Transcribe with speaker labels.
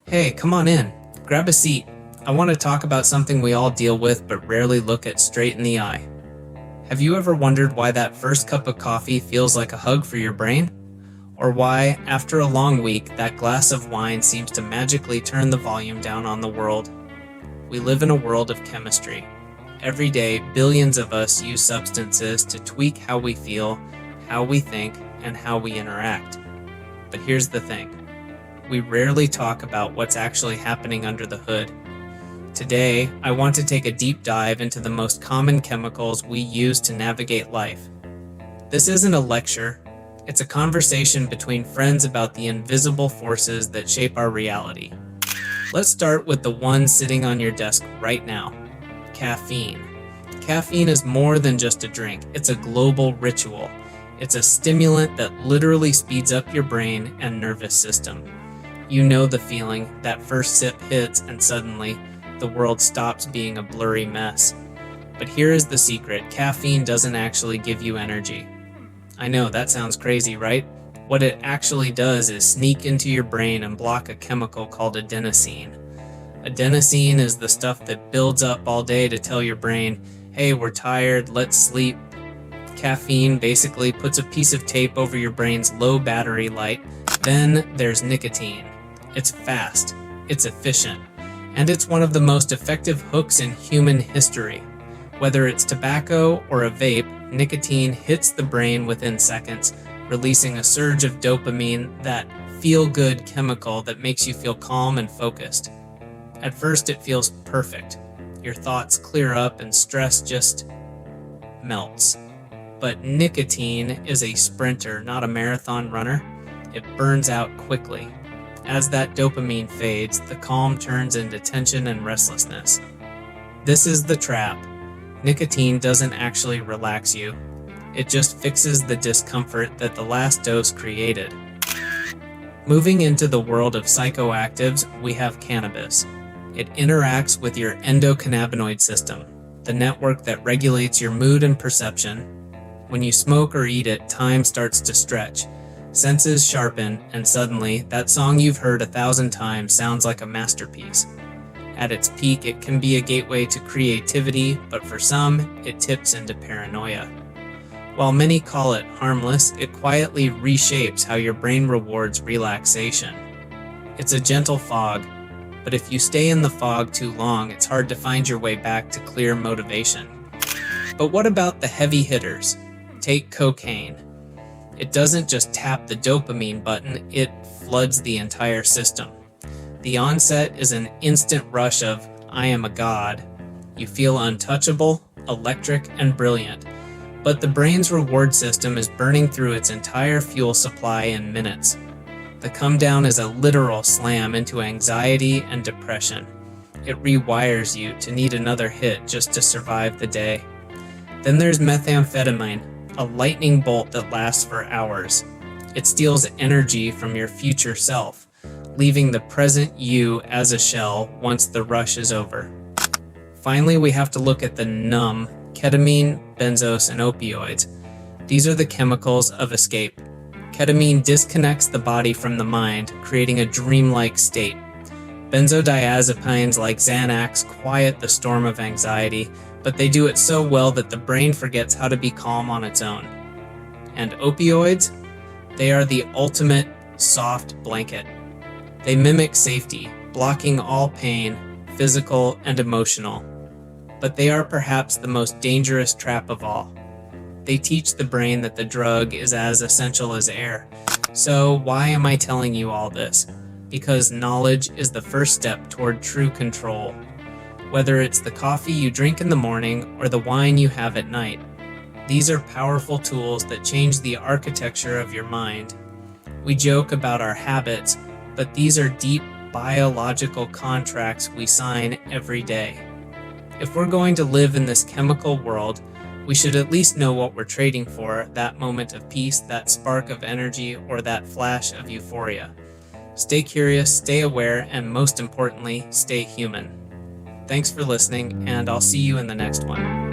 Speaker 1: Hey, come on in. Grab a seat. I want to talk about something we all deal with but rarely look at straight in the eye. Have you ever wondered why that first cup of coffee feels like a hug for your brain? Or why, after a long week, that glass of wine seems to magically turn the volume down on the world? We live in a world of chemistry. Every day, billions of us use substances to tweak how we feel, how we think, and how we interact. But here's the thing. We rarely talk about what's actually happening under the hood. Today, I want to take a deep dive into the most common chemicals we use to navigate life. This isn't a lecture, it's a conversation between friends about the invisible forces that shape our reality. Let's start with the one sitting on your desk right now, caffeine. Caffeine is more than just a drink, it's a global ritual. It's a stimulant that literally speeds up your brain and nervous system. You know the feeling, that first sip hits and suddenly, the world stops being a blurry mess. But here is the secret, caffeine doesn't actually give you energy. I know, that sounds crazy, right? What it actually does is sneak into your brain and block a chemical called adenosine. Adenosine is the stuff that builds up all day to tell your brain, hey, we're tired, let's sleep. Caffeine basically puts a piece of tape over your brain's low battery light. Then there's nicotine. It's fast, it's efficient, and it's one of the most effective hooks in human history. Whether it's tobacco or a vape, nicotine hits the brain within seconds, releasing a surge of dopamine, that feel-good chemical that makes you feel calm and focused. At first it feels perfect. Your thoughts clear up and stress just melts. But nicotine is a sprinter, not a marathon runner. It burns out quickly. As that dopamine fades, the calm turns into tension and restlessness. This is the trap. Nicotine doesn't actually relax you. It just fixes the discomfort that the last dose created. Moving into the world of psychoactives, we have cannabis. It interacts with your endocannabinoid system, the network that regulates your mood and perception. When you smoke or eat it, time starts to stretch. Senses sharpen, and suddenly, that song you've heard 1,000 times sounds like a masterpiece. At its peak, it can be a gateway to creativity, but for some, it tips into paranoia. While many call it harmless, it quietly reshapes how your brain rewards relaxation. It's a gentle fog, but if you stay in the fog too long, it's hard to find your way back to clear motivation. But what about the heavy hitters? Take cocaine. It doesn't just tap the dopamine button, it floods the entire system. The onset is an instant rush of, I am a god. You feel untouchable, electric, and brilliant. But the brain's reward system is burning through its entire fuel supply in minutes. The come down is a literal slam into anxiety and depression. It rewires you to need another hit just to survive the day. Then there's methamphetamine, a lightning bolt that lasts for hours. It steals energy from your future self, leaving the present you as a shell once the rush is over. Finally, we have to look at the numb, ketamine, benzos, and opioids. These are the chemicals of escape. Ketamine disconnects the body from the mind, creating a dreamlike state. Benzodiazepines like Xanax quiet the storm of anxiety, but they do it so well that the brain forgets how to be calm on its own. And opioids? They are the ultimate soft blanket. They mimic safety, blocking all pain, physical and emotional. But they are perhaps the most dangerous trap of all. They teach the brain that the drug is as essential as air. So why am I telling you all this? Because knowledge is the first step toward true control. Whether it's the coffee you drink in the morning or the wine you have at night, these are powerful tools that change the architecture of your mind. We joke about our habits, but these are deep biological contracts we sign every day. If we're going to live in this chemical world, we should at least know what we're trading for, that moment of peace, that spark of energy, or that flash of euphoria. Stay curious, stay aware, and most importantly, stay human. Thanks for listening, and I'll see you in the next one.